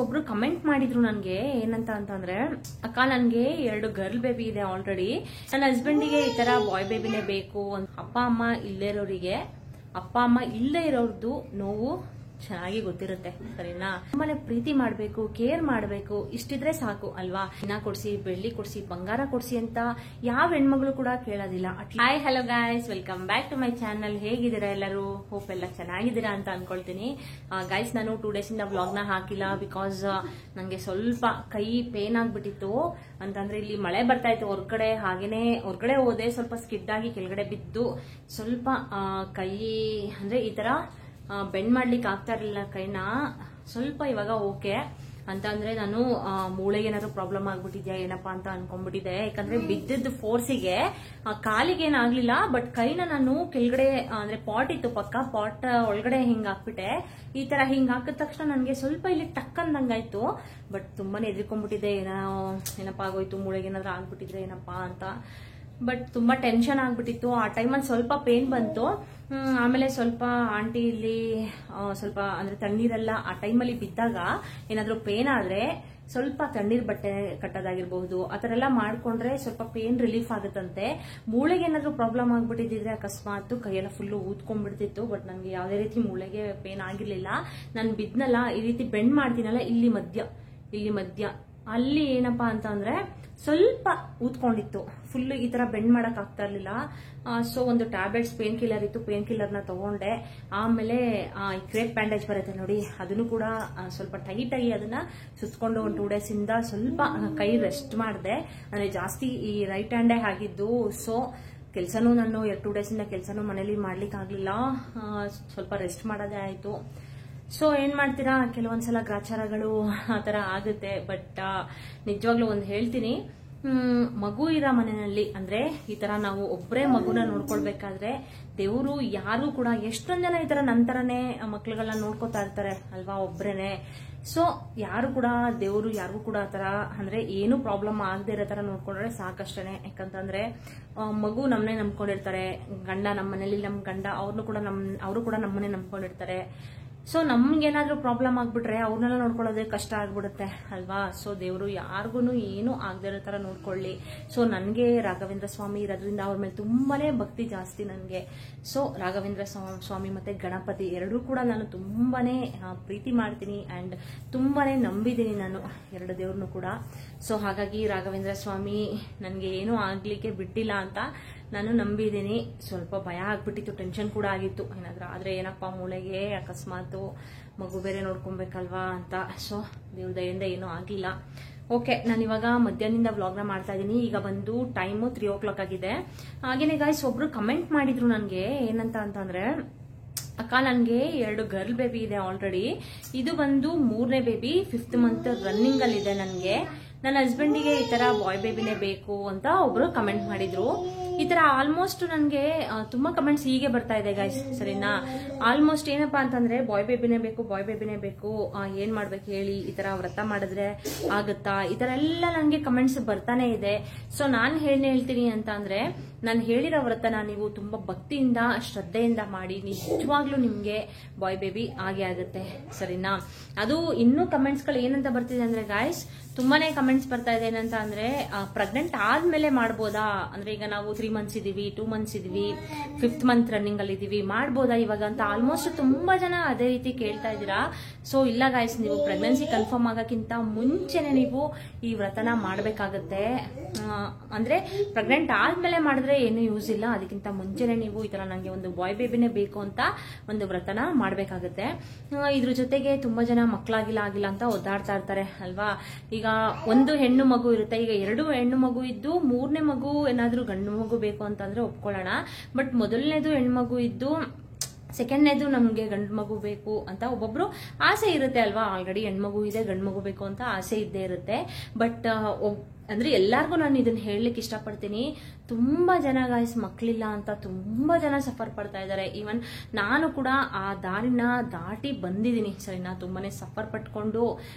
ಒಬ್ರು ಕಮೆಂಟ್ ಮಾಡಿದ್ರು ನನಗೆ ಏನಂತ ಅಂತಂದ್ರೆ, ಅಕ್ಕ ನನ್ಗೆ 2 ಗರ್ಲ್ ಬೇಬಿ ಇದೆ ಆಲ್ರೆಡಿ. ನನ್ನ ಹಸ್ಬೆಂಡಿಗೆ ಈ ತರ ಬಾಯ್ ಬೇಬಿನೇ ಬೇಕು. ಅಪ್ಪ ಅಮ್ಮ ಇಲ್ಲೇ ಇರೋರ್ದು ನೋವು ಚೆನ್ನಾಗಿ ಗೊತ್ತಿರುತ್ತೆ, ಸರಿನಾ? ನಮ್ಮನೆ ಪ್ರೀತಿ ಮಾಡ್ಬೇಕು, ಕೇರ್ ಮಾಡ್ಬೇಕು, ಇಷ್ಟಿದ್ರೆ ಸಾಕು ಅಲ್ವಾ? ಚಿನ್ನ ಕೊಡ್ಸಿ, ಬೆಳ್ಳಿ ಕೊಡ್ಸಿ, ಬಂಗಾರ ಕೊಡ್ಸಿ ಅಂತ ಯಾವ ಹೆಣ್ಮಗಳು ಕೂಡ ಕೇಳೋದಿಲ್ಲ. Hi hello guys, welcome back to my channel. ಹೇಗಿದ್ದೀರಾ ಎಲ್ಲರೂ? ಹೋಪ್ ಎಲ್ಲ ಚೆನ್ನಾಗಿದ್ದೀರಾ ಅಂತ ಅನ್ಕೊಳ್ತೀನಿ. ಗೈಸ್, ನಾನು 2 ಡೇಸ್ ಇಂದ ವ್ಲಾಗ್ ನ ಹಾಕಿಲ್ಲ. ಬಿಕಾಸ್ ನಂಗೆ ಸ್ವಲ್ಪ ಕೈ ಪೇನ್ ಆಗ್ಬಿಟ್ಟಿತ್ತು. ಅಂತಂದ್ರೆ ಇಲ್ಲಿ ಮಳೆ ಬರ್ತಾ ಇತ್ತು ಹೊರಗಡೆ, ಹಾಗೇನೆ ಹೊರಗಡೆ ಹೋದೆ, ಸ್ವಲ್ಪ ಸ್ಕಿಡ್ ಆಗಿ ಕೆಳಗಡೆ ಬಿದ್ದು ಸ್ವಲ್ಪ ಕೈ ಅಂದ್ರೆ ಈ ತರ ಬೆಂಡ್ ಮಾಡ್ಲಿಕ್ಕೆ ಆಗ್ತಾ ಇರಲಿಲ್ಲ ಕೈನ. ಸ್ವಲ್ಪ ಇವಾಗ ಓಕೆ ಅಂತಂದ್ರೆ ನಾನು ಮೂಳೆಗೆ ಏನಾದ್ರು ಪ್ರಾಬ್ಲಮ್ ಆಗ್ಬಿಟ್ಟಿದ್ಯಾ ಏನಪ್ಪಾ ಅಂತ ಅನ್ಕೊಂಡ್ಬಿಟ್ಟಿದೆ. ಯಾಕಂದ್ರೆ ಬಿದ್ದಿದ್ದು ಫೋರ್ಸಿಗೆ ಕಾಲಿಗೆ ಏನಾಗ್ಲಿಲ್ಲ, ಬಟ್ ಕೈನ ನಾನು ಕೆಳಗಡೆ ಅಂದ್ರೆ ಪಾಟ್ ಇತ್ತು ಪಕ್ಕ, ಪಾಟ್ ಒಳಗಡೆ ಹಿಂಗ್ ಹಾಕ್ಬಿಟ್ಟೆ. ಈ ತರ ಹಿಂಗ್ ಹಾಕಿದ ತಕ್ಷಣ ನನ್ಗೆ ಸ್ವಲ್ಪ ಇಲ್ಲಿ ಟಕ್ ಅಂದಂಗಾಯ್ತು. ಬಟ್ ತುಂಬಾನೇ ಎದ್ಕೊಂಡ್ಬಿಟ್ಟಿದೆ, ಏನಪ್ಪಾ ಆಗೋಯ್ತು, ಮೂಳೆಗೆ ಏನಾದ್ರು ಆಗ್ಬಿಟ್ಟಿದ್ರೆ ಏನಪ್ಪಾ ಅಂತ. ಬಟ್ ತುಂಬಾ ಟೆನ್ಷನ್ ಆಗ್ಬಿಟ್ಟಿತ್ತು. ಆ ಟೈಮಲ್ಲಿ ಸ್ವಲ್ಪ ಪೇನ್ ಬಂತು. ಆಮೇಲೆ ಸ್ವಲ್ಪ ಆಂಟಿ ಇಲ್ಲಿ ಸ್ವಲ್ಪ ಅಂದ್ರೆ ತಣ್ಣೀರೆಲ್ಲ ಆ ಟೈಮಲ್ಲಿ ಬಿದ್ದಾಗ ಏನಾದ್ರೂ ಪೇನ್ ಆದ್ರೆ ಸ್ವಲ್ಪ ತಣ್ಣೀರ್ ಬಟ್ಟೆ ಕಟ್ಟೋದಾಗಿರ್ಬಹುದು, ಆತರ ಎಲ್ಲ ಮಾಡ್ಕೊಂಡ್ರೆ ಸ್ವಲ್ಪ ಪೇನ್ ರಿಲೀಫ್ ಆಗುತ್ತಂತೆ. ಮೂಳೆಗೆ ಏನಾದ್ರೂ ಪ್ರಾಬ್ಲಮ್ ಆಗ್ಬಿಟ್ಟಿದ್ರೆ ಅಕಸ್ಮಾತ್ ಕೈಯೆಲ್ಲ ಫುಲ್ಲು ಊದ್ಕೊಂಡ್ಬಿಡ್ತಿತ್ತು. ಬಟ್ ನಂಗೆ ಯಾವುದೇ ರೀತಿ ಮೂಳೆಗೆ ಪೇನ್ ಆಗಿರ್ಲಿಲ್ಲ. ನಾನು ಬಿದ್ನಲ್ಲ, ಈ ರೀತಿ ಬೆಂಡ್ ಮಾಡ್ತೀನಲ್ಲ, ಇಲ್ಲಿ ಮಧ್ಯ ಅಲ್ಲಿ ಏನಪ್ಪಾ ಅಂತ ಅಂದ್ರೆ ಸ್ವಲ್ಪ ಊದ್ಕೊಂಡಿತ್ತು. ಫುಲ್ ಈ ತರ ಬೆಂಡ್ ಮಾಡಕ್ ಆಗ್ತಾ ಇರ್ಲಿಲ್ಲ. ಸೊ ಒಂದು ಟ್ಯಾಬ್ಲೆಟ್ಸ್ ಪೇನ್ ಕಿಲ್ಲರ್ ಇತ್ತು, ಪೇನ್ ಕಿಲ್ಲರ್ ನ ತಗೊಂಡೆ. ಆಮೇಲೆ ಕ್ರೇಪ್ ಬ್ಯಾಂಡೇಜ್ ಬರುತ್ತೆ ನೋಡಿ, ಅದನ್ನು ಕೂಡ ಸ್ವಲ್ಪ ಟೈಟ್ ಆಗಿ ಅದನ್ನ ಸುತ್ಕೊಂಡು ಒಂದು 2 ಡೇಸ್ ಇಂದ ಸ್ವಲ್ಪ ಕೈ ರೆಸ್ಟ್ ಮಾಡಿದೆ. ಅಂದ್ರೆ ಜಾಸ್ತಿ ಈ ರೈಟ್ ಹ್ಯಾಂಡೇ ಆಗಿದ್ದು. ಸೊ ಕೆಲ್ಸನೂ ನಾನು 2 ಡೇಸ್ ಇಂದ ಕೆಲ್ಸನೂ ಮನೇಲಿ ಮಾಡ್ಲಿಕ್ಕೆ ಆಗ್ಲಿಲ್ಲ, ಸ್ವಲ್ಪ ರೆಸ್ಟ್ ಮಾಡೋದೇ ಆಯ್ತು. ಸೊ ಏನ್ ಮಾಡ್ತೀರಾ, ಕೆಲವೊಂದ್ಸಲ ಗ್ರಾಚಾರಗಳು ಆತರ ಆಗುತ್ತೆ. ಬಟ್ ನಿಜವಾಗ್ಲೂ ಒಂದು ಹೇಳ್ತೀನಿ, ಮಗು ಇರೋ ಮನೆಯಲ್ಲಿ ಅಂದ್ರೆ ಈ ತರ ನಾವು ಒಬ್ಬರೇ ಮಗುನ ನೋಡ್ಕೊಳ್ಬೇಕಾದ್ರೆ ದೇವರು ಯಾರು ಕೂಡ ಎಷ್ಟೊಂದ್ ಜನ ಈ ತರ ನಂತರನೇ ಮಕ್ಳುಗಳನ್ನ ನೋಡ್ಕೋತಾ ಇರ್ತಾರೆ ಅಲ್ವಾ, ಒಬ್ರೇನೆ. ಸೊ ಯಾರು ಕೂಡ ದೇವರು ಯಾರಿಗೂ ಕೂಡ ಆತರ ಅಂದ್ರೆ ಏನು ಪ್ರಾಬ್ಲಮ್ ಆಗದೆ ಇರೋ ತರ ನೋಡ್ಕೊಂಡ್ರೆ ಸಾಕಷ್ಟೇನೆ. ಯಾಕಂತಂದ್ರೆ ಮಗು ನಮ್ಮನೆ ನಂಬ್ಕೊಂಡಿರ್ತಾರೆ, ಗಂಡ ನಮ್ಮ ಮನೇಲಿ ನಮ್ ಗಂಡ ಅವರು ಕೂಡ ನಮ್ಮನೆ ನಂಬ್ಕೊಂಡಿರ್ತಾರೆ. ಸೊ ನಮ್ಗೇನಾದ್ರೂ ಪ್ರಾಬ್ಲಮ್ ಆಗ್ಬಿಟ್ರೆ ಅವ್ರನ್ನೆಲ್ಲ ನೋಡ್ಕೊಳ್ಳೋದೇ ಕಷ್ಟ ಆಗ್ಬಿಡುತ್ತೆ ಅಲ್ವಾ. ಸೊ ದೇವರು ಯಾರಿಗೂ ಏನು ಆಗದೆ ಇರೋ ತರ ನೋಡ್ಕೊಳ್ಳಿ. ಸೊ ನನ್ಗೆ ರಾಘವೇಂದ್ರ ಸ್ವಾಮಿ ಇರೋದ್ರಿಂದ ಅವ್ರ ಮೇಲೆ ತುಂಬಾನೇ ಭಕ್ತಿ ಜಾಸ್ತಿ ನನ್ಗೆ. ಸೊ ರಾಘವೇಂದ್ರ ಸ್ವಾಮಿ ಮತ್ತೆ ಗಣಪತಿ ಎರಡೂ ಕೂಡ ನಾನು ತುಂಬಾನೇ ಪ್ರೀತಿ ಮಾಡ್ತೀನಿ ಅಂಡ್ ತುಂಬಾನೇ ನಂಬಿದ್ದೀನಿ ನಾನು 2 ದೇವ್ರನ್ನು ಕೂಡ. ಸೊ ಹಾಗಾಗಿ ರಾಘವೇಂದ್ರ ಸ್ವಾಮಿ ನನ್ಗೆ ಏನೂ ಆಗ್ಲಿಕ್ಕೆ ಬಿಟ್ಟಿಲ್ಲ ಅಂತ ನಾನು ನಂಬಿದ್ದೀನಿ. ಸ್ವಲ್ಪ ಭಯ ಆಗ್ಬಿಟ್ಟಿತ್ತು, ಟೆನ್ಷನ್ ಕೂಡ ಆಗಿತ್ತು, ಏನಾದ್ರೂ ಆದ್ರೆ ಏನಪ್ಪಾ ಮೂಳೆಗೆ ಅಕಸ್ಮಾತ್ ಮಗು ಬೇರೆ ನೋಡ್ಕೊಬೇಕಲ್ವಾ ಅಂತ. ಸೊ ದೇವ್ರ ದಯೆಯಿಂದ ಏನೂ ಆಗಿಲ್ಲ. ಓಕೆ, ನಾನು ಇವಾಗ ಮಧ್ಯಾಹ್ನದಿಂದ ವ್ಲಾಗ್ನ ಮಾಡ್ತಾ ಇದ್ದೀನಿ. ಈಗ ಬಂದು ಟೈಮು 3 o'clock ಆಗಿದೆ. ಹಾಗೇನೆ ಗೈಸ್, ಒಬ್ರು ಕಮೆಂಟ್ ಮಾಡಿದ್ರು ನನಗೆ ಏನಂತ ಅಂತಂದ್ರೆ, ಅಕ್ಕ ನನ್ಗೆ 2 ಗರ್ಲ್ ಬೇಬಿ ಇದೆ ಆಲ್ರೆಡಿ. ಇದು ಬಂದು 3ನೇ ಬೇಬಿ, 5th ಮಂತ್ ರನ್ನಿಂಗ್ ಅಲ್ಲಿ ಇದೆ ನನ್ಗೆ. ನನ್ನ ಹಸ್ಬೆಂಡಿಗೆ ಈ ತರ ಬಾಯ್ ಬೇಬಿನೇ ಬೇಕು ಅಂತ ಒಬ್ರು ಕಮೆಂಟ್ ಮಾಡಿದ್ರು. ಈ ತರ ಆಲ್ಮೋಸ್ಟ್ ನನ್ಗೆ ತುಂಬಾ ಕಮೆಂಟ್ಸ್ ಹೀಗೆ ಬರ್ತಾ ಇದೆ ಗೈಸ್, ಸರಿನಾ? ಆಲ್ಮೋಸ್ಟ್ ಏನಪ್ಪಾ ಅಂತಂದ್ರೆ ಬಾಯ್ ಬೇಬಿನೇ ಬೇಕು, ಏನ್ ಮಾಡ್ಬೇಕು ಹೇಳಿ, ಈ ತರ ವ್ರತ ಮಾಡಿದ್ರೆ ಆಗುತ್ತಾ, ಈ ತರ ಎಲ್ಲ ನನ್ಗೆ ಕಮೆಂಟ್ಸ್ ಬರ್ತಾನೆ ಇದೆ. ಸೊ ನಾನ್ ಹೇಳ್ತೀನಿ ಅಂತ ಅಂದ್ರೆ, ನಾನು ಹೇಳಿರೋ ವ್ರತನ ನೀವು ತುಂಬಾ ಭಕ್ತಿಯಿಂದ ಶ್ರದ್ಧೆಯಿಂದ ಮಾಡಿ, ನಿಜವಾಗ್ಲೂ ನಿಮ್ಗೆ ಬಾಯ್ ಬೇಬಿ ಆಗೇ ಆಗುತ್ತೆ, ಸರಿನಾ? ಅದು ಇನ್ನೂ ಕಮೆಂಟ್ಸ್ ಗಳು ಏನಂತ ಬರ್ತಿದೆ ಅಂದ್ರೆ ಗೈಸ್, ತುಂಬಾನೇ ಕಮೆಂಟ್ಸ್ ಬರ್ತಾ ಇದೆ. ಏನಂತ ಅಂದ್ರೆ, ಪ್ರೆಗ್ನೆಂಟ್ ಆದ್ಮೇಲೆ ಮಾಡ್ಬೋದಾ, ಅಂದ್ರೆ ಈಗ ನಾವು 3 months ಇದೀವಿ, 2 months ಇದೀವಿ, 5th ಮಂತ್ ರನ್ನಿಂಗ್ ಅಲ್ಲಿ ಇದೀವಿ, ಮಾಡ್ಬೋದಾ ಇವಾಗ ಅಂತ ಆಲ್ಮೋಸ್ಟ್ ತುಂಬಾ ಜನ ಅದೇ ರೀತಿ ಕೇಳ್ತಾ ಇದ್ದೀರಾ. ಸೊ ಇಲ್ಲ ಗೈಸ್, ನೀವು ಪ್ರೆಗ್ನೆನ್ಸಿ ಕನ್ಫರ್ಮ್ ಆಗಕ್ಕಿಂತ ಮುಂಚೆನೆ ನೀವು ಈ ವ್ರತನ ಮಾಡ್ಬೇಕಾಗತ್ತೆ. ಅಂದ್ರೆ ಪ್ರೆಗ್ನೆಂಟ್ ಆದ್ಮೇಲೆ ಮಾಡಿದ್ರೆ ಏನು ಯೂಸ್ ಇಲ್ಲ, ಅದಕ್ಕಿಂತ ಮುಂಚೆನೆ ನೀವು ಈ ತರ ನಂಗೆ ಒಂದು ಬಾಯ್ ಬೇಬಿನೇ ಬೇಕು ಅಂತ ಒಂದು ವ್ರತನ ಮಾಡ್ಬೇಕಾಗತ್ತೆ. ಇದ್ರ ಜೊತೆಗೆ ತುಂಬಾ ಜನ ಮಕ್ಕಳಾಗಿಲ್ಲ ಅಂತ ಒದ್ದಾಡ್ತಾ ಇರ್ತಾರೆ ಅಲ್ವಾ. ಈಗ ಒಂದು ಹೆಣ್ಣು ಮಗು ಇರುತ್ತೆ, ಈಗ 2 ಹೆಣ್ಣು ಮಗು ಇದ್ದು 3ನೇ ಮಗು ಏನಾದ್ರೂ ಗಂಡು ಮಗು ಬೇಕು ಅಂತಂದ್ರೆ ಒಪ್ಕೊಳ್ಳೋಣ. ಬಟ್ ಮೊದಲನೇದು ಹೆಣ್ಣು ಮಗು ಇದ್ದು ಸೆಕೆಂಡ್ನೇದು ನಮ್ಗೆ ಗಂಡು ಮಗು ಬೇಕು ಅಂತ ಒಬ್ಬೊಬ್ರು ಆಸೆ ಇರುತ್ತೆ ಅಲ್ವಾ. ಆಲ್ರೆಡಿ ಹೆಣ್ಮಗು ಇದೆ, ಗಂಡು ಮಗು ಬೇಕು ಅಂತ ಆಸೆ ಇದ್ದೇ ಇರುತ್ತೆ. ಬಟ್ ಅಂದ್ರೆ ಎಲ್ಲಾರ್ಗು ನಾನು ಇದನ್ನ ಹೇಳಲಿಕ್ಕೆ ಇಷ್ಟಪಡ್ತೀನಿ. ತುಂಬಾ ಜನ ಗಾಯ್ಸ್ ಮಕ್ಳಿಲ್ಲ ಅಂತ ತುಂಬಾ ಜನ ಸಫರ್ ಪಡ್ತಾ ಇದ್ದಾರೆ. ಈವನ್ ನಾನು ಕೂಡ ಆ ದಾರಿನ ದಾಟಿ ಬಂದಿದ್ದೀನಿ ಸರಿನಾ, ತುಂಬಾನೇ ಸಫರ್ ಪಟ್ಕೊಂಡು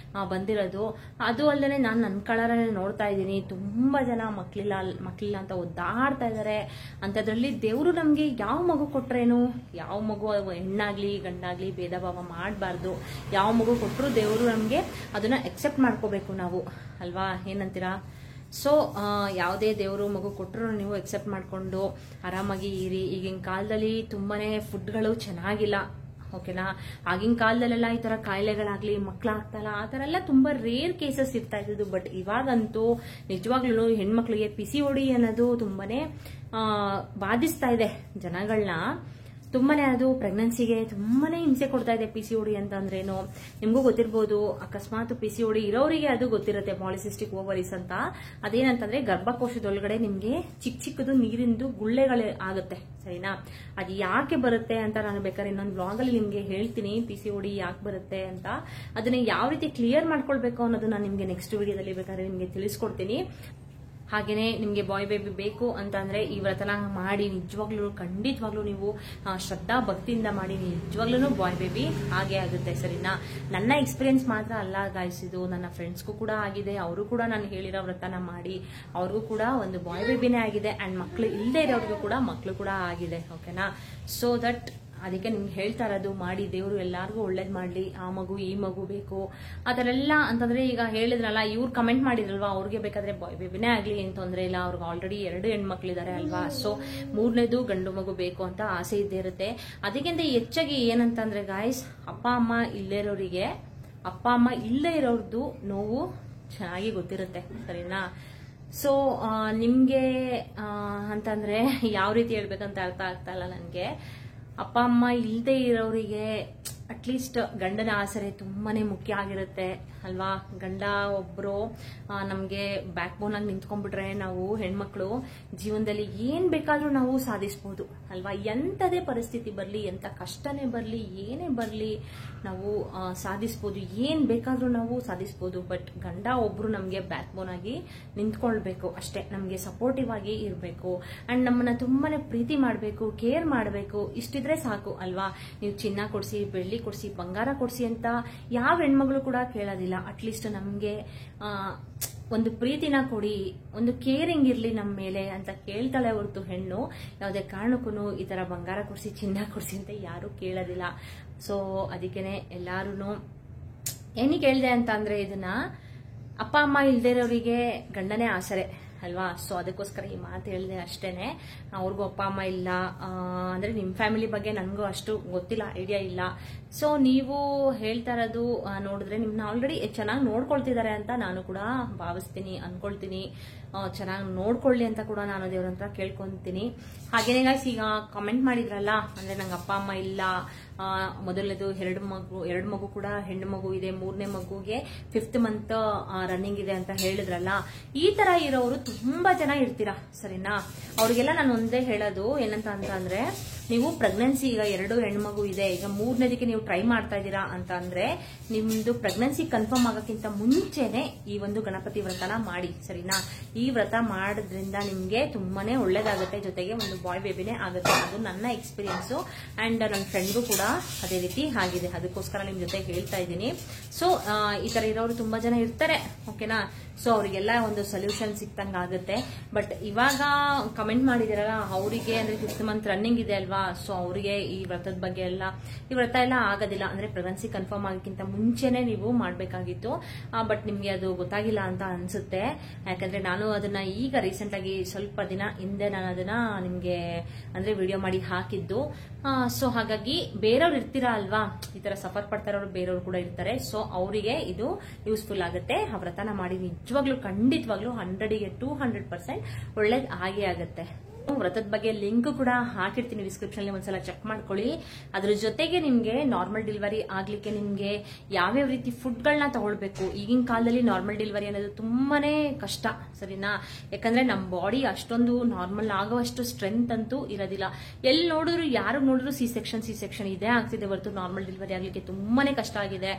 ಬಂದಿರೋದು. ಅದು ಅಲ್ಲದೆ ನಾನು ನನ್ನ ಕಳರಲ್ಲಿ ನೋಡ್ತಾ ಇದ್ದೀನಿ ತುಂಬಾ ಜನ ಮಕ್ಳಿಲ್ಲ ಅಂತ ಒದ್ದಾಡ್ತಾ ಇದ್ದಾರೆ. ಅಂತದ್ರಲ್ಲಿ ದೇವರು ನಮ್ಗೆ ಯಾವ ಮಗು ಕೊಟ್ರೇನು, ಯಾವ ಮಗು ಹೆಣ್ಣಾಗ್ಲಿ ಗಂಡಾಗ್ಲಿ ಭೇದ ಭಾವ ಮಾಡಬಾರ್ದು. ಯಾವ ಮಗು ಕೊಟ್ಟರು ದೇವರು ನಮ್ಗೆ ಅದನ್ನ ಎಕ್ಸೆಪ್ಟ್ ಮಾಡ್ಕೋಬೇಕು ನಾವು ಅಲ್ವಾ, ಏನಂತೀರಾ? ಸೊ ಯಾವುದೇ ದೇವರು ಮಗು ಕೊಟ್ಟರು ನೀವು ಎಕ್ಸೆಪ್ಟ್ ಮಾಡ್ಕೊಂಡು ಆರಾಮಾಗಿ ಇರಿ. ಈಗಿನ ಕಾಲದಲ್ಲಿ ತುಂಬಾನೇ ಫುಡ್ಗಳು ಚೆನ್ನಾಗಿಲ್ಲ, ಓಕೆನಾ? ಆಗಿನ ಕಾಲದಲ್ಲೆಲ್ಲ ಈ ತರ ಕಾಯಿಲೆಗಳಾಗ್ಲಿ ಮಕ್ಕಳಾಗ್ತಲ್ಲ ಆ ತರ ಎಲ್ಲ ತುಂಬಾ ರೇರ್ ಕೇಸಸ್ ಇರ್ತಾ ಇದ್ದು. ಬಟ್ ಇವಾಗಂತೂ ನಿಜವಾಗ್ಲೂ ಹೆಣ್ಮಕ್ಳಿಗೆ PCOD ಅನ್ನೋದು ತುಂಬಾನೇ ಬಾಧಿಸ್ತಾ ಇದೆ ಜನಗಳನ್ನ. ತುಂಬಾನೇ ಅದು ಪ್ರೆಗ್ನೆನ್ಸಿಗೆ ತುಂಬಾನೇ ಹಿಂಸೆ ಕೊಡ್ತಾ ಇದೆ. PCOD ಅಂತ ಅಂದ್ರೇನು ನಿಮ್ಗೂ ಗೊತ್ತಿರ್ಬೋದು. ಅಕಸ್ಮಾತ್ PCOD ಇರೋರಿಗೆ ಅದು ಗೊತ್ತಿರುತ್ತೆ, ಪಾಲಿಸಿಸ್ಟಿಕ್ ಓವರೀಸ್ ಅಂತ. ಅದೇನಂತಂದ್ರೆ ಗರ್ಭಕೋಶದೊಳಗಡೆ ನಿಮ್ಗೆ ಚಿಕ್ಕದು ನೀರಿಂದು ಗುಳ್ಳೆಗಳು ಆಗುತ್ತೆ ಸರಿನಾ. ಅದು ಯಾಕೆ ಬರುತ್ತೆ ಅಂತ ನಾನು ಬೇಕಾದ್ರೆ ಇನ್ನೊಂದು ಬ್ಲಾಗ್ ಅಲ್ಲಿ ನಿಮ್ಗೆ ಹೇಳ್ತೀನಿ, PCOD ಯಾಕೆ ಬರುತ್ತೆ ಅಂತ. ಅದನ್ನ ಯಾವ ರೀತಿ ಕ್ಲಿಯರ್ ಮಾಡ್ಕೊಳ್ಬೇಕು ಅನ್ನೋದು ನಾನು ನಿಮ್ಗೆ ನೆಕ್ಸ್ಟ್ ವಿಡಿಯೋದಲ್ಲಿ ಬೇಕಾದ್ರೆ ನಿಮ್ಗೆ ತಿಳಿಸ್ಕೊಡ್ತೀನಿ. ಹಾಗೇನೆ ನಿಮ್ಗೆ ಬಾಯ್ ಬೇಬಿ ಬೇಕು ಅಂತ ಅಂದ್ರೆ ಈ ವ್ರತನ ಮಾಡಿ ನಿಜವಾಗ್ಲೂ ಖಂಡಿತವಾಗ್ಲೂ ನೀವು ಶ್ರದ್ಧಾ ಭಕ್ತಿಯಿಂದ ಮಾಡಿ ನಿಜವಾಗ್ಲೂ ಬಾಯ್ ಬೇಬಿ ಹಾಗೆ ಆಗುತ್ತೆ ಸರಿನಾ. ನನ್ನ ಎಕ್ಸ್ಪೀರಿಯನ್ಸ್ ಮಾತ್ರ ಅಲ್ಲ ಗಾಯ್ಸ್, ಇದು ನನ್ನ ಫ್ರೆಂಡ್ಸ್ಗೂ ಕೂಡ ಆಗಿದೆ. ಅವರು ಕೂಡ ನಾನು ಹೇಳಿರೋ ವ್ರತನ ಮಾಡಿ ಅವ್ರಿಗೂ ಕೂಡ ಒಂದು ಬಾಯ್ ಬೇಬಿನೇ ಆಗಿದೆ. ಅಂಡ್ ಮಕ್ಳು ಇಲ್ಲದೆ ಇರೋರ್ಗೂ ಕೂಡ ಮಕ್ಳು ಕೂಡ ಆಗಿದೆ, ಓಕೆನಾ? ಸೊ ದಟ್ ಅದಕ್ಕೆ ನಿಮ್ಗೆ ಹೇಳ್ತಾ ಇರೋದು, ಮಾಡಿ ದೇವರು ಎಲ್ಲಾರ್ಗು ಒಳ್ಳೇದ್ ಮಾಡ್ಲಿ. ಆ ಮಗು ಈ ಮಗು ಬೇಕು ಅದರೆಲ್ಲ ಅಂತಂದ್ರೆ ಈಗ ಹೇಳಿದ್ರಲ್ಲ, ಇವ್ರು ಕಮೆಂಟ್ ಮಾಡಿದ್ರಲ್ವಾ, ಅವ್ರಿಗೆ ಬೇಕಾದ್ರೆ ಬಾಯ್ ಬೇಬಿನೇ ಆಗ್ಲಿ ಏನ್ ತೊಂದ್ರೆ ಇಲ್ಲ, ಅವ್ರಿಗೆ ಆಲ್ರೆಡಿ 2 ಹೆಣ್ಮಕ್ಳಿದಾರೆ ಅಲ್ವಾ. ಸೊ 3ನೇದು ಗಂಡು ಮಗು ಬೇಕು ಅಂತ ಆಸೆ ಇದ್ದೇ ಇರುತ್ತೆ. ಅದಕ್ಕಿಂತ ಹೆಚ್ಚಾಗಿ ಏನಂತಂದ್ರೆ ಗಾಯ್ಸ್, ಅಪ್ಪ ಅಮ್ಮ ಇಲ್ಲದೆ ಇರೋರ್ದು ನೋವು ಚೆನ್ನಾಗಿ ಗೊತ್ತಿರುತ್ತೆ ಸರಿನಾ. ಸೊ ನಿಮ್ಗೆ ಅಂತಂದ್ರೆ ಯಾವ ರೀತಿ ಹೇಳ್ಬೇಕಂತ ಅರ್ಥ ಆಗ್ತಾ ಇಲ್ಲ ನನ್ಗೆ. ಅಪ್ಪ ಅಮ್ಮ ಇಲ್ಲದೆ ಇರೋರಿಗೆ ಅಟ್ಲೀಸ್ಟ್ ಗಂಡನ ಆಸರೆ ತುಂಬಾನೇ ಮುಖ್ಯ ಆಗಿರುತ್ತೆ ಅಲ್ವಾ. ಗಂಡ ಒಬ್ರು ನಮ್ಗೆ ಬ್ಯಾಕ್ ಬೋನ್ ಆಗಿ ನಿಂತ್ಕೊಂಡ್ಬಿಟ್ರೆ ನಾವು ಹೆಣ್ಮಕ್ಳು ಜೀವನದಲ್ಲಿ ಏನ್ ಬೇಕಾದ್ರೂ ನಾವು ಸಾಧಿಸಬಹುದು ಅಲ್ವಾ. ಎಂತದೇ ಪರಿಸ್ಥಿತಿ ಬರ್ಲಿ, ಎಂತ ಕಷ್ಟನೇ ಬರ್ಲಿ, ಏನೇ ಬರ್ಲಿ ನಾವು ಸಾಧಿಸಬಹುದು, ಏನ್ ಬೇಕಾದ್ರೂ ನಾವು ಸಾಧಿಸಬಹುದು. ಬಟ್ ಗಂಡ ಒಬ್ರು ನಮ್ಗೆ ಬ್ಯಾಕ್ ಬೋನ್ ಆಗಿ ನಿಂತ್ಕೊಳ್ಬೇಕು ಅಷ್ಟೇ, ನಮ್ಗೆ ಸಪೋರ್ಟಿವ್ ಆಗಿ ಇರ್ಬೇಕು. ಅಂಡ್ ನಮ್ಮನ್ನ ತುಂಬಾನೇ ಪ್ರೀತಿ ಮಾಡ್ಬೇಕು, ಕೇರ್ ಮಾಡ್ಬೇಕು. ಇಷ್ಟಿದ್ರೆ ಸಾಕು ಅಲ್ವಾ. ನೀವು ಚಿನ್ನ ಕೊಡ್ಸಿ, ಬೆಳ್ಳಿ ಕೊಡ್ಸಿ, ಬಂಗಾರ ಕೊಡ್ಸಿ ಅಂತ ಯಾವ ಹೆಣ್ಮಗಳು ಕೂಡ ಕೇಳೋದಿಲ್ಲ. ಅಟ್ಲೀಸ್ಟ್ ನಮ್ಗೆ ಒಂದು ಪ್ರೀತಿನ ಕೊಡಿ, ಒಂದು ಕೇರಿಂಗ್ ಇರ್ಲಿ ನಮ್ಮ ಮೇಲೆ ಅಂತ ಕೇಳ್ತಾಳೆ ಹೊರತು ಹೆಣ್ಣು ಯಾವುದೇ ಕಾರಣಕ್ಕೂ ಈ ತರ ಬಂಗಾರ ಕೊಡ್ಸಿ ಚಿನ್ನ ಕೊಡ್ಸಿ ಅಂತ ಯಾರು ಕೇಳೋದಿಲ್ಲ. ಸೊ ಅದಕ್ಕೇನೆ ಎಲ್ಲಾರು ಏನಕ್ಕೆ ಹೇಳಿದೆ ಅಂತ ಅಂದ್ರೆ, ಇದನ್ನ ಅಪ್ಪ ಅಮ್ಮ ಇಲ್ದೇ ಇರೋರಿಗೆ ಗಂಡನೇ ಆಸರೆ ಅಲ್ವಾ. ಸೊ ಅದಕ್ಕೋಸ್ಕರ ಈ ಮಾತು ಹೇಳಿದೆ ಅಷ್ಟೇನೆ. ಅವ್ರಿಗೂ ಅಪ್ಪ ಅಮ್ಮ ಇಲ್ಲ ಅಂದ್ರೆ ನಿಮ್ ಫ್ಯಾಮಿಲಿ ಬಗ್ಗೆ ನನ್ಗೂ ಅಷ್ಟು ಗೊತ್ತಿಲ್ಲ, ಐಡಿಯಾ ಇಲ್ಲ. ಸೊ ನೀವು ಹೇಳ್ತಾ ಇರೋದು ನೋಡಿದ್ರೆ ನಿಮ್ನ ಆಲ್ರೆಡಿ ಚೆನ್ನಾಗಿ ನೋಡ್ಕೊಳ್ತಿದ್ದಾರೆ ಅಂತ ನಾನು ಕೂಡ ಭಾವಿಸ್ತೀನಿ, ಅನ್ಕೊಳ್ತೀನಿ. ಚೆನ್ನಾಗಿ ನೋಡ್ಕೊಳ್ಳಿ ಅಂತ ಕೂಡ ನಾನು ದೇವ್ರ ಹತ್ರ ಕೇಳ್ಕೊಂತೀನಿ. ಹಾಗೇನೆ ಗಾಯ್ಸ್, ಈಗ ಕಮೆಂಟ್ ಮಾಡಿದ್ರಲ್ಲ, ಅಂದ್ರೆ ನಂಗೆ ಅಪ್ಪ ಅಮ್ಮ ಇಲ್ಲ, ಮೊದಲನೇದು 2 ಮಗು ಕೂಡ ಹೆಣ್ಣು ಮಗು ಇದೆ, 3ನೇ ಮಗುಗೆ 5th ಮಂತ್ ರನ್ನಿಂಗ್ ಇದೆ ಅಂತ ಹೇಳಿದ್ರಲ್ಲ. ಈ ತರ ಇರೋರು ತುಂಬಾ ಜನ ಇರ್ತೀರಾ ಸರಿನಾ. ಅವ್ರಿಗೆಲ್ಲ ನಾನು ಒಂದೇ ಹೇಳೋದು ಏನಂತ ಅಂದ್ರೆ, ನೀವು ಪ್ರೆಗ್ನೆನ್ಸಿ ಈಗ 2 ಹೆಣ್ಮಗು ಇದೆ, ಈಗ 3ನೇದಕ್ಕೆ ನೀವು ಟ್ರೈ ಮಾಡ್ತಾ ಇದ್ದೀರಾ ಅಂತ ಅಂದ್ರೆ ನಿಮ್ದು ಪ್ರೆಗ್ನೆನ್ಸಿ ಕನ್ಫರ್ಮ್ ಆಗೋಕ್ಕಿಂತ ಮುಂಚೆನೆ ಈ ಒಂದು ಗಣಪತಿ ವ್ರತನ ಮಾಡಿ ಸರಿನಾ. ಈ ವ್ರತ ಮಾಡೋದ್ರಿಂದ ನಿಮ್ಗೆ ತುಂಬಾನೇ ಒಳ್ಳೇದಾಗುತ್ತೆ, ಜೊತೆಗೆ ಒಂದು ಬಾಯ್ ಬೇಬಿನೇ ಆಗುತ್ತೆ. ಅದು ನನ್ನ ಎಕ್ಸ್ಪೀರಿಯನ್ಸ್. ಅಂಡ್ ನನ್ನ ಫ್ರೆಂಡ್ಗೂ ಕೂಡ ಅದೇ ರೀತಿ ಆಗಿದೆ, ಅದಕ್ಕೋಸ್ಕರ ನಿಮ್ ಜೊತೆ ಹೇಳ್ತಾ ಇದ್ದೀನಿ. ಸೊ ಈ ತರ ಇರೋರು ತುಂಬಾ ಜನ ಇರ್ತಾರೆ, ಓಕೆನಾ. ಸೊ ಅವರಿಗೆಲ್ಲ ಒಂದು ಸೊಲ್ಯೂಷನ್ ಸಿಕ್ತಂಗ ಆಗುತ್ತೆ. ಬಟ್ ಇವಾಗ ಕಮೆಂಟ್ ಮಾಡಿದಿರಲ್ಲ ಅವರಿಗೆ, ಅಂದ್ರೆ 5th ಮಂತ್ ರನ್ನಿಂಗ್ ಇದೆ ಅಲ್ವಾ, ಸೊ ಅವರಿಗೆ ಈ ವ್ರತದ ಬಗ್ಗೆ ಎಲ್ಲ, ಈ ವ್ರತ ಎಲ್ಲ ಆಗೋದಿಲ್ಲ. ಅಂದ್ರೆ ಪ್ರೆಗ್ನೆನ್ಸಿ ಕನ್ಫರ್ಮ್ ಆಗೋಕ್ಕಿಂತ ಮುಂಚೆನೆ ನೀವು ಮಾಡ್ಬೇಕಾಗಿತ್ತು. ಬಟ್ ನಿಮ್ಗೆ ಅದು ಗೊತ್ತಾಗಿಲ್ಲ ಅಂತ ಅನ್ಸುತ್ತೆ. ಯಾಕಂದ್ರೆ ನಾನು ಅದನ್ನ ಈಗ ರೀಸೆಂಟ್ ಆಗಿ ಸ್ವಲ್ಪ ದಿನ ಹಿಂದೆ ನಾನು ಅದನ್ನ ನಿಮ್ಗೆ ಅಂದ್ರೆ ವಿಡಿಯೋ ಮಾಡಿ ಹಾಕಿದ್ದು. ಸೊ ಹಾಗಾಗಿ ಬೇರೆಯವ್ರು ಇರ್ತೀರಾ ಅಲ್ವಾ, ಈ ತರ ಸಫರ್ ಪಡ್ತಾ ಇರೋರು ಬೇರೆಯವ್ರು ಕೂಡ ಇರ್ತಾರೆ. ಸೊ ಅವರಿಗೆ ಇದು ಯೂಸ್ಫುಲ್ ಆಗುತ್ತೆ. ಆ ವ್ರತನ ಮಾಡಿ ನಿಜವಾಗ್ಲೂ ಖಂಡಿತವಾಗ್ಲೂ 100ಗೆ 200% ಒಳ್ಳೇದ್ ಆಗೇ ಆಗುತ್ತೆ. ವ್ರತದ ಬಗ್ಗೆ ಲಿಂಕ್ ಕೂಡ ಹಾಕಿರ್ತೀನಿ ಡಿಸ್ಕ್ರಿಪ್ಷನ್ ಅಲ್ಲಿ, ಒಂದ್ಸಲ ಚೆಕ್ ಮಾಡ್ಕೊಳ್ಳಿ. ಅದ್ರ ಜೊತೆಗೆ ನಿಮ್ಗೆ ನಾರ್ಮಲ್ ಡೆಲಿವರಿ ಆಗ್ಲಿಕ್ಕೆ ನಿಮ್ಗೆ ಯಾವ್ಯಾವ ರೀತಿ ಫುಡ್ಗಳನ್ನ ತಗೊಳ್ಬೇಕು. ಈಗಿನ ಕಾಲದಲ್ಲಿ ನಾರ್ಮಲ್ ಡೆಲಿವರಿ ಅನ್ನೋದು ತುಂಬಾನೇ ಕಷ್ಟ, ಸರಿನಾ? ಯಾಕಂದ್ರೆ ನಮ್ ಬಾಡಿ ಅಷ್ಟೊಂದು ನಾರ್ಮಲ್ ಆಗುವಷ್ಟು ಸ್ಟ್ರೆಂತ್ ಅಂತೂ ಇರೋದಿಲ್ಲ. ಎಲ್ಲಿ ನೋಡಿದ್ರು ಯಾರು ನೋಡಿದ್ರು ಸಿ ಸೆಕ್ಷನ್ ಇದೇ ಆಗ್ತಿದೆ ಹೊರತು ನಾರ್ಮಲ್ ಡೆಲಿವರಿ ಆಗ್ಲಿಕ್ಕೆ ತುಂಬಾನೇ ಕಷ್ಟ ಆಗಿದೆ.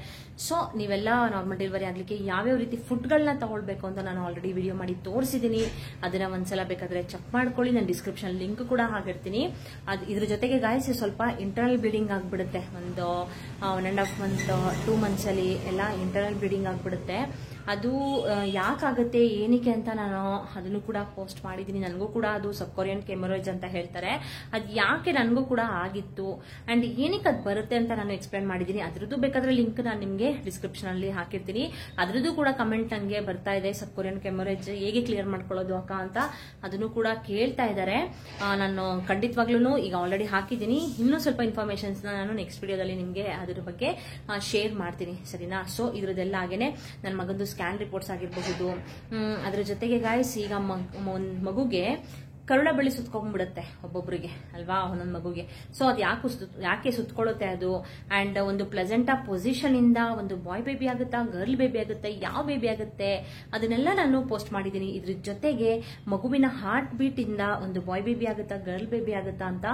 ಸೊ ನೀವೆಲ್ಲ ನಾರ್ಮಲ್ ಡೆಲಿವರಿ ಆಗ್ಲಿಕ್ಕೆ ಯಾವ್ಯಾವ ರೀತಿ ಫುಡ್ಗಳನ್ನ ತಗೊಳ್ಬೇಕು ಅಂತ ನಾನು ಆಲ್ರೆಡಿ ವಿಡಿಯೋ ಮಾಡಿ ತೋರಿಸಿದೀನಿ. ಅದನ್ನ ಒಂದ್ಸಲ ಬೇಕಾದ್ರೆ ಚೆಕ್ ಮಾಡ್ಕೊಳ್ಳಿ. ನಾನು ಡಿಸ್ಕ್ರಿಪ್ಷನ್ ಲಿಂಕ್ ಕೂಡ ಹಾಕಿರ್ತೀನಿ. ಇದ್ರ ಜೊತೆಗೆ ಗಾಯ್ಸ್ ಸ್ವಲ್ಪ ಇಂಟರ್ನಲ್ ಬ್ಲೀಡಿಂಗ್ ಆಗ್ಬಿಡುತ್ತೆ. ಒಂದು 1.5 ಮಂತ್ 2 ಮಂತ್ಸ್ ಅಲ್ಲಿ ಎಲ್ಲ ಇಂಟರ್ನಲ್ ಬ್ಲೀಡಿಂಗ್ ಆಗ್ಬಿಡುತ್ತೆ. ಅದು ಯಾಕಾಗುತ್ತೆ ಏನಕ್ಕೆ ಅಂತ ನಾನು ಅದನ್ನು ಕೂಡ ಪೋಸ್ಟ್ ಮಾಡಿದೀನಿ. ನನಗೂ ಕೂಡ ಅದು ಸಬ್ಕೊರಿಯನ್ ಕೆಮೊರೇಜ್ ಅಂತ ಹೇಳ್ತಾರೆ. ಅದು ಯಾಕೆ ನನಗೂ ಕೂಡ ಆಗಿತ್ತು ಅಂಡ್ ಏನಕ್ಕೆ ಅದು ಬರುತ್ತೆ ಅಂತ ನಾನು ಎಕ್ಸ್ಪ್ಲೇನ್ ಮಾಡಿದೀನಿ. ಅದ್ರದ್ದು ಬೇಕಾದ್ರೆ ಲಿಂಕ್ ನಾನು ನಿಮ್ಗೆ ಡಿಸ್ಕ್ರಿಪ್ಷನ್ ಅಲ್ಲಿ ಹಾಕಿರ್ತೀನಿ. ಅದ್ರದ್ದು ಕೂಡ ಕಮೆಂಟ್ ನಂಗೆ ಬರ್ತಾ ಇದೆ, ಸಬ್ಕೊರಿಯನ್ ಕೆಮೊರೇಜ್ ಹೇಗೆ ಕ್ಲಿಯರ್ ಮಾಡ್ಕೊಳ್ಳೋದು ಅಕ್ಕ ಅಂತ ಅದನ್ನು ಕೂಡ ಕೇಳ್ತಾ ಇದ್ದಾರೆ. ನಾನು ಖಂಡಿತವಾಗ್ಲೂ ಈಗ ಆಲ್ರೆಡಿ ಹಾಕಿದ್ದೀನಿ. ಇನ್ನೂ ಸ್ವಲ್ಪ ಇನ್ಫಾರ್ಮೇಶನ್ಸ್ ನಾನು ನೆಕ್ಸ್ಟ್ ವಿಡಿಯೋದಲ್ಲಿ ನಿಮ್ಗೆ ಅದ್ರ ಬಗ್ಗೆ ಶೇರ್ ಮಾಡ್ತೀನಿ, ಸರಿನಾ? ಸೊ ಇದ್ರದ್ದೆಲ್ಲ ಹಾಗೇನೆ ನನ್ನ ಮಗಂದು ಸ್ಕ್ಯಾನ್ ರಿಪೋರ್ಟ್ಸ್ ಆಗಿರಬಹುದು. ಅದ್ರ ಜೊತೆಗೆ ಗಾಯ್ಸ್ ಈಗ ಮಗುಗೆ ಕರುಳ ಬಳ್ಳಿ ಸುತ್ಕೊಂಡ್ಬಿಡುತ್ತೆ ಒಬ್ಬೊಬ್ರಿಗೆ ಅಲ್ವಾ, ಒಂದೊಂದು ಮಗುಗೆ. ಸೊ ಅದು ಯಾಕೆ ಸುತ್ಕೊಳ್ಳುತ್ತೆ ಅದು, ಅಂಡ್ ಒಂದು ಪ್ಲೆಸೆಂಟಾ ಪೊಸಿಷನ್ ಇಂದ ಒಂದು ಬಾಯ್ ಬೇಬಿ ಆಗುತ್ತಾ, ಗರ್ಲ್ ಬೇಬಿ ಆಗುತ್ತೆ, ಯಾವ ಬೇಬಿ ಆಗುತ್ತೆ ಅದನ್ನೆಲ್ಲ ನಾನು ಪೋಸ್ಟ್ ಮಾಡಿದ್ದೀನಿ. ಇದ್ರ ಜೊತೆಗೆ ಮಗುವಿನ ಹಾರ್ಟ್ ಬೀಟ್ ಇಂದ ಒಂದು ಬಾಯ್ ಬೇಬಿ ಆಗುತ್ತಾ, ಗರ್ಲ್ ಬೇಬಿ ಆಗುತ್ತಾ ಅಂತ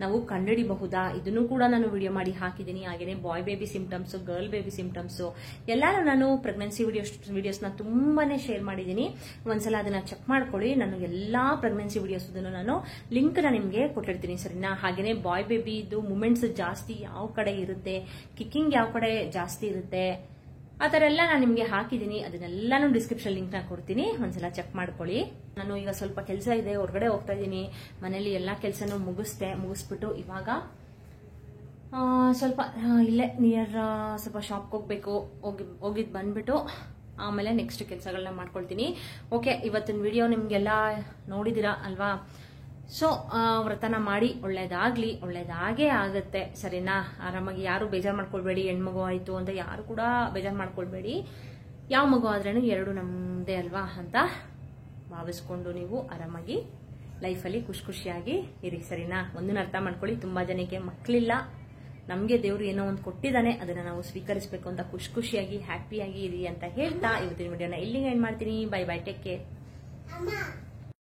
ನಾವು ಕಂಡುಹಿಡಿಬಹುದಾ, ಇದನ್ನು ಕೂಡ ನಾನು ವಿಡಿಯೋ ಮಾಡಿ ಹಾಕಿದ್ದೀನಿ. ಹಾಗೇನೆ ಬಾಯ್ baby symptoms, girl baby symptoms ಎಲ್ಲಾನು ನಾನು ಪ್ರೆಗ್ನೆನ್ಸಿ ವಿಡಿಯೋಸ್ನ ತುಂಬಾನೇ ಶೇರ್ ಮಾಡಿದ್ದೀನಿ. ಒಂದ್ಸಲ ಅದನ್ನ ಚೆಕ್ ಮಾಡ್ಕೊಳ್ಳಿ. ನಾನು ಎಲ್ಲಾ ಪ್ರೆಗ್ನೆನ್ಸಿ ವಿಡಿಯೋಸ್ ನಾನು ಲಿಂಕ್ ನಿಮ್ಗೆ ಕೊಟ್ಟಿರ್ತೀನಿ, ಸರಿನಾ? ಹಾಗೇನೆ ಬಾಯ್ ಬೇಬಿದು ಮೂಮೆಂಟ್ಸ್ ಜಾಸ್ತಿ ಯಾವ ಕಡೆ ಇರುತ್ತೆ, ಕಿಕ್ಕಿಂಗ್ ಯಾವ ಕಡೆ ಜಾಸ್ತಿ ಇರುತ್ತೆ, ಆ ತರ ಎಲ್ಲ ನಾನು ನಿಮ್ಗೆ ಹಾಕಿದ್ದೀನಿ. ಅದನ್ನೆಲ್ಲಾನು ಡಿಸ್ಕ್ರಿಪ್ಷನ್ ಲಿಂಕ್ ನ ಕೊಡ್ತೀನಿ, ಒಂದ್ಸಲ ಚೆಕ್ ಮಾಡ್ಕೊಳ್ಳಿ. ನಾನು ಈಗ ಸ್ವಲ್ಪ ಕೆಲಸ ಇದೆ, ಹೊರಗಡೆ ಹೋಗ್ತಾ ಇದ್ದೀನಿ. ಮನೇಲಿ ಎಲ್ಲಾ ಕೆಲಸನೂ ಮುಗಿಸ್ಬಿಟ್ಟು ಇವಾಗ ಸ್ವಲ್ಪ ಇಲ್ಲೇ ನಿಯರ್ ಸ್ವಲ್ಪ ಶಾಪ್ಗೆ ಹೋಗ್ಬೇಕು, ಹೋಗಿದ್ ಬಂದ್ಬಿಟ್ಟು ಆಮೇಲೆ ನೆಕ್ಸ್ಟ್ ಕೆಲಸಗಳನ್ನ ಮಾಡ್ಕೊಳ್ತೀನಿ. ಓಕೆ, ಇವತ್ತಿನ ವಿಡಿಯೋ ನಿಮ್ಗೆಲ್ಲ ನೋಡಿದಿರಾ ಅಲ್ವಾ? ಸೊ ವ್ರತನ ಮಾಡಿ ಒಳ್ಳೇದಾಗೇ ಆಗತ್ತೆ, ಸರಿನಾ? ಆರಾಮಾಗಿ ಯಾರು ಬೇಜಾರು ಮಾಡ್ಕೊಳ್ಬೇಡಿ. ಹೆಣ್ಮಗು ಆಯ್ತು ಅಂತ ಯಾರು ಕೂಡ ಬೇಜಾರು ಮಾಡ್ಕೊಳ್ಬೇಡಿ. ಯಾವ ಮಗು ಆದ್ರೇನು ಎರಡು ನಮ್ದೇ ಅಲ್ವಾ ಅಂತ ಭಾವಿಸ್ಕೊಂಡು ನೀವು ಆರಾಮಾಗಿ ಲೈಫಲ್ಲಿ ಖುಷಿಯಾಗಿ ಇರಿ, ಸರಿನಾ? ಒಂದನ್ನ ಅರ್ಥ ಮಾಡ್ಕೊಳ್ಳಿ, ತುಂಬಾ ಜನಕ್ಕೆ ಮಕ್ಕಳಿಲ್ಲ. ನಮ್ಗೆ ದೇವ್ರು ಏನೋ ಒಂದು ಕೊಟ್ಟಿದ್ದಾನೆ, ಅದನ್ನ ನಾವು ಸ್ವೀಕರಿಸಬೇಕು ಅಂತ ಖುಷಿಯಾಗಿ ಹ್ಯಾಪಿಯಾಗಿ ಇರಿ ಅಂತ ಹೇಳ್ತಾ ಇವತ್ತಿನ ವಿಡಿಯೋನ ಇಲ್ಲಿಗೆ ಎಂಡ್ ಮಾಡ್ತೀನಿ. Bye bye, take care.